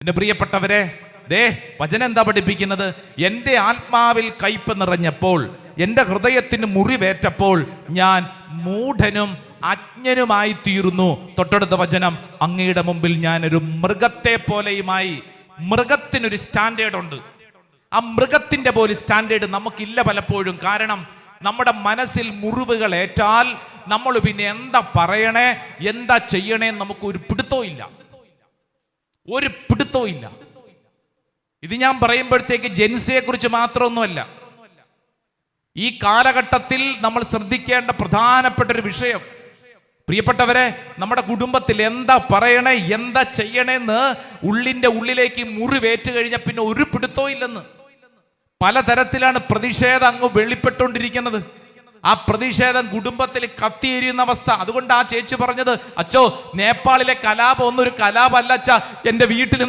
എന്റെ പ്രിയപ്പെട്ടവരെ, വചനം എന്താ പഠിപ്പിക്കുന്നത്? എൻ്റെ ആത്മാവിൽ കയ്പ് നിറഞ്ഞപ്പോൾ, എൻ്റെ ഹൃദയത്തിന് മുറിവേറ്റപ്പോൾ ഞാൻ മൂഢനും അജ്ഞനുമായി തീർന്നു. തൊട്ടടുത്ത വചനം, അങ്ങയുടെ മുമ്പിൽ ഞാനൊരു മൃഗത്തെ പോലെയുമായി. മൃഗത്തിനൊരു സ്റ്റാൻഡേർഡ് ഉണ്ട്. ആ മൃഗത്തിന്റെ പോലെ സ്റ്റാൻഡേർഡ് നമുക്കില്ല പലപ്പോഴും. കാരണം നമ്മുടെ മനസ്സിൽ മുറിവുകൾ ഏറ്റാൽ നമ്മൾ പിന്നെ എന്താ പറയണേ, എന്താ ചെയ്യണേ നമുക്ക് ഒരു പിടുത്തവും ഇല്ല. ഇത് ഞാൻ പറയുമ്പോഴത്തേക്ക് ജെൻസിയെ കുറിച്ച് മാത്രമൊന്നുമല്ല. ഈ കാലഘട്ടത്തിൽ നമ്മൾ ശ്രദ്ധിക്കേണ്ട പ്രധാനപ്പെട്ട ഒരു വിഷയം, പ്രിയപ്പെട്ടവരെ, നമ്മുടെ കുടുംബത്തിൽ എന്താ പറയണേ, എന്താ ചെയ്യണേന്ന് ഉള്ളിന്റെ ഉള്ളിലേക്ക് മുറിവേറ്റ് കഴിഞ്ഞാൽ പിന്നെ ഒരു പിടുത്തവും ഇല്ലെന്ന്. പലതരത്തിലാണ് പ്രതിഷേധം അങ്ങ് വെളിപ്പെട്ടുകൊണ്ടിരിക്കുന്നത്. ആ പ്രതിഷേധം കുടുംബത്തിൽ കത്തിയെരിയുന്ന അവസ്ഥ. അതുകൊണ്ട് ആ ചേച്ചി പറഞ്ഞത്, അച്ചോ നേപ്പാളിലെ കലാപം ഒന്നും ഒരു കലാപല്ല അച്ഛാ, എൻ്റെ വീട്ടിൽ